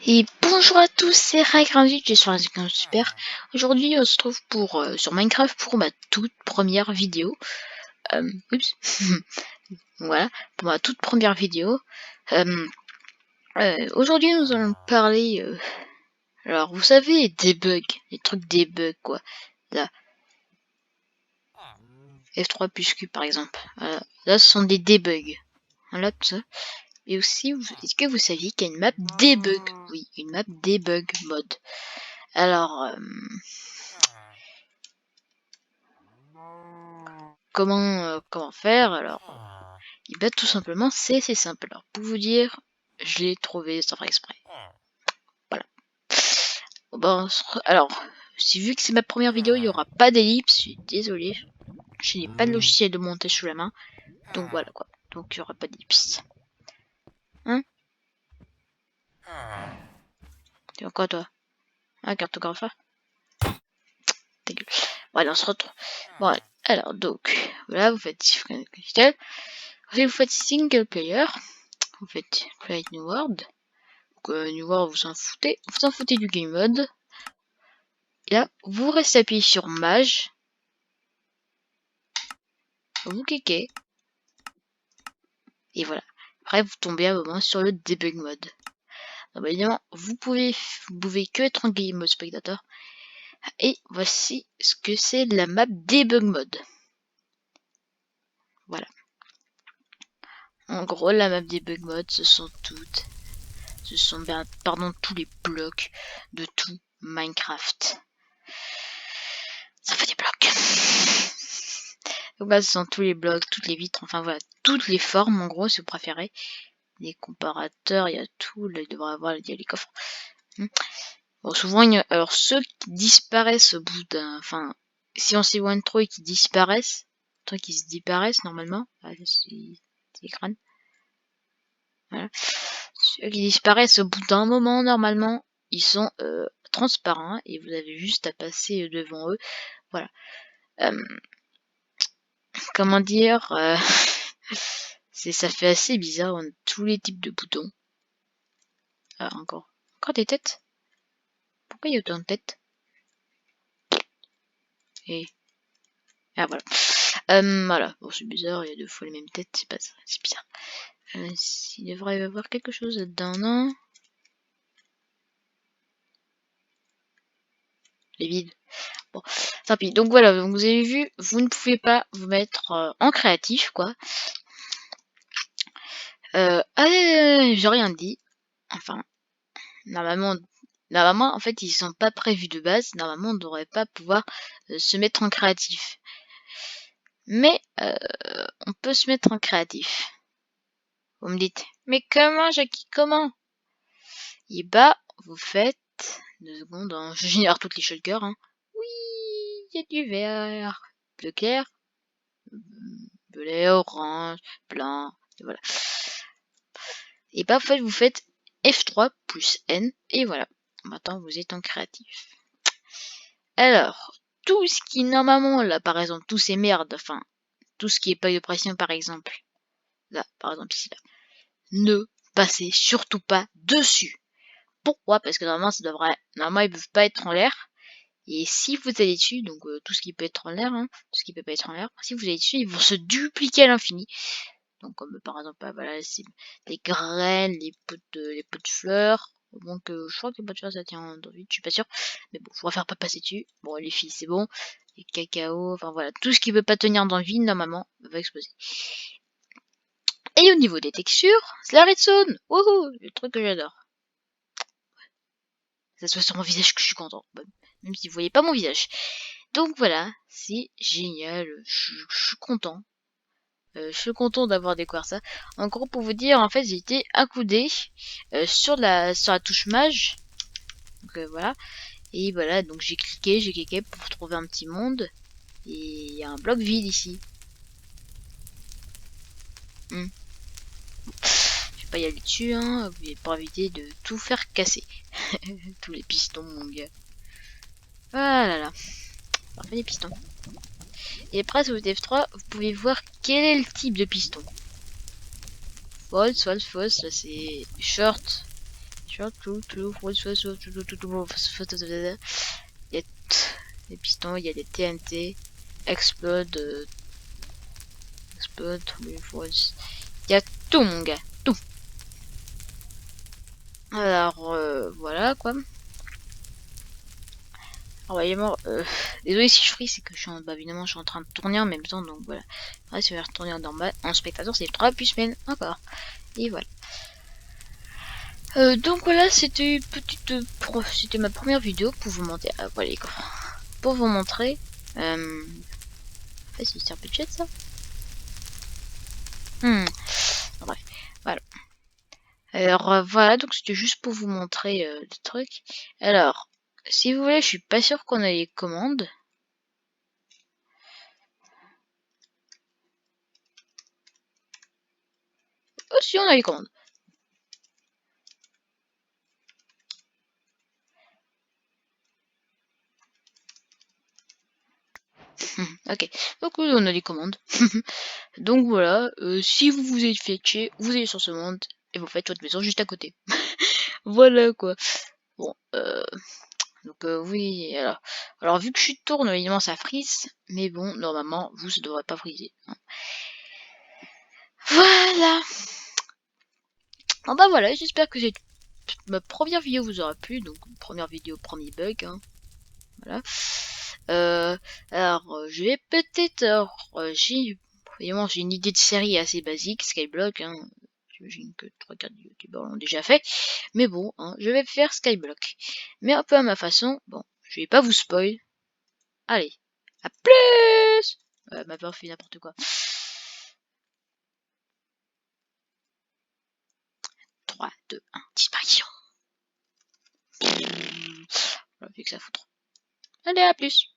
Et bonjour à tous, c'est Ray38, j'espère que vous allez super. Aujourd'hui, on se trouve pour sur Minecraft pour ma toute première vidéo. Oups. Voilà, pour ma toute première vidéo. Aujourd'hui, nous allons parler. Alors, vous savez, des bugs, les trucs des bugs, quoi. Là, F3 plus Q par exemple. Là, ce sont des debugs. Voilà, tout ça. Et aussi, est-ce que vous saviez qu'il y a une map debug? Oui, une map debug mode. Alors, comment faire? Alors, et bah, tout simplement, c'est assez simple. Alors, pour vous dire, je l'ai trouvé sans faire exprès. Voilà. Bon, alors, si vu que c'est ma première vidéo, il n'y aura pas d'ellipse, je suis désolé. Je n'ai pas de logiciel de montage sous la main. Donc voilà quoi. Donc il n'y aura pas d'ellipse. Hein? Tu vois quoi toi? Un cartographeur? Ta gueule. Voilà, on se retrouve. Bon, alors donc, voilà, vous faites digital. Ensuite, vous faites single player. Vous faites create new world. Donc, new world, vous en foutez du game mode. Et là, vous restez appuyé sur mage. Vous cliquez. Et voilà. Après, vous tombez à un moment sur le debug mode. Donc, évidemment, vous pouvez que être en game mode spectateur. Et voici ce que c'est la map debug mode. Voilà. En gros, la map debug mode, ce sont tous les blocs de tout Minecraft. Ça fait des blocs. Donc là, ce sont tous les blocs, toutes les vitres, enfin voilà, toutes les formes en gros, si vous préférez. Les comparateurs, il y a tout, là, il devrait avoir, il y a les coffres. Bon, souvent, alors ceux qui disparaissent au bout d'un, enfin, si on s'éloigne trop et qu'ils disparaissent, trucs qui se disparaissent normalement, c'est les crânes. Voilà. Ceux qui disparaissent au bout d'un moment normalement, ils sont transparents et vous avez juste à passer devant eux. Voilà. Comment dire, ça fait assez bizarre, on a tous les types de boutons. Ah, encore des têtes. Pourquoi il y a autant de têtes? Et ah voilà. Voilà. Bon, c'est bizarre, il y a 2 fois les mêmes têtes, c'est bizarre. Il devrait y avoir quelque chose là-dedans, non? Les vides. Bon, tant pis. Donc voilà, donc vous avez vu, vous ne pouvez pas vous mettre en créatif, quoi. J'ai rien dit. Enfin, normalement, en fait, ils sont pas prévus de base. Normalement, on ne devrait pas pouvoir se mettre en créatif. Mais on peut se mettre en créatif. Vous me dites, mais comment, Jackie, comment? Et bah, vous faites 2 secondes, hein. Je génère toutes les shulkers, hein. Oui, il y a du vert, bleu clair, violet, orange, blanc, et voilà. Et bah, en fait, vous faites F3 plus N, et voilà. Maintenant, vous êtes en créatif. Alors, tout ce qui, normalement, là, par exemple, tous ces merdes, enfin, tout ce qui est pas de pression, par exemple, là, par exemple, ici, là, ne passez surtout pas dessus. Pourquoi? Parce que normalement, normalement, ils peuvent pas être en l'air. Et si vous allez dessus, donc tout ce qui peut être en l'air, hein, tout ce qui peut pas être en l'air, si vous allez dessus, ils vont se dupliquer à l'infini. Donc comme par exemple, voilà, c'est les graines, les pots de fleurs. Donc je crois que les pots de fleurs ça tient dans vide, je suis pas sûre. Mais bon, je préfère pas passer dessus. Bon, les filles, c'est bon. Les cacao, enfin voilà, tout ce qui peut pas tenir dans le vide, normalement, va exploser. Et au niveau des textures, c'est la redstone. Wouhou, le truc que j'adore. Ça se voit sur mon visage que je suis content. Même si vous voyez pas mon visage. Donc voilà, c'est génial. Je suis content. Je suis content d'avoir découvert ça. En gros, pour vous dire, en fait, j'ai été accoudé sur la touche mage. Donc voilà. Et voilà, donc j'ai cliqué pour trouver un petit monde. Et il y a un bloc vide ici. Je vais pas y aller dessus, hein, pour éviter de tout faire casser. Tous les pistons, mon gars. Voilà là. Parfait, les pistons. Et après, sur le F3, vous pouvez voir quel est le type de piston. False, là c'est short, Il y a des pistons, il y a des TNT, explode, explode, il y a tout mon gars, tout. Alors voilà quoi. Alors évidemment, désolé si je frise, c'est que je suis bah, évidemment je suis en train de tourner en même temps, donc voilà. Ouais, si je vais retourner en spectateur, c'est 3 plus semaines encore. Et voilà. Donc voilà, c'était c'était ma première vidéo pour vous montrer. Voilà, pour vous montrer. En fait, c'est un peu de chat ça. Bref, voilà. Alors voilà, donc c'était juste pour vous montrer le truc. Alors, si vous voulez, je suis pas sûr qu'on a les commandes. Oh si, on a les commandes. Ok, donc oui, on a les commandes. Donc voilà, si vous vous êtes fait chier, vous allez sur ce monde et vous faites votre maison juste à côté. Voilà quoi. Bon, donc oui, alors vu que je tourne, évidemment ça frise, mais bon, normalement, vous, ça devrait pas friser. Hein. Voilà. Bon bah voilà, j'espère que ma première vidéo vous aura plu, donc première vidéo, premier bug, hein. Voilà. Alors, je vais peut-être, évidemment, j'ai une idée de série assez basique, Skyblock, hein. J'imagine que 3-4 youtubeurs l'ont déjà fait. Mais bon, hein, je vais faire Skyblock. Mais un peu à ma façon. Bon, je vais pas vous spoil. Allez, à plus. Ma peur fait n'importe quoi. 3, 2, 1, disparition. On va que ça foutre. Allez, à plus.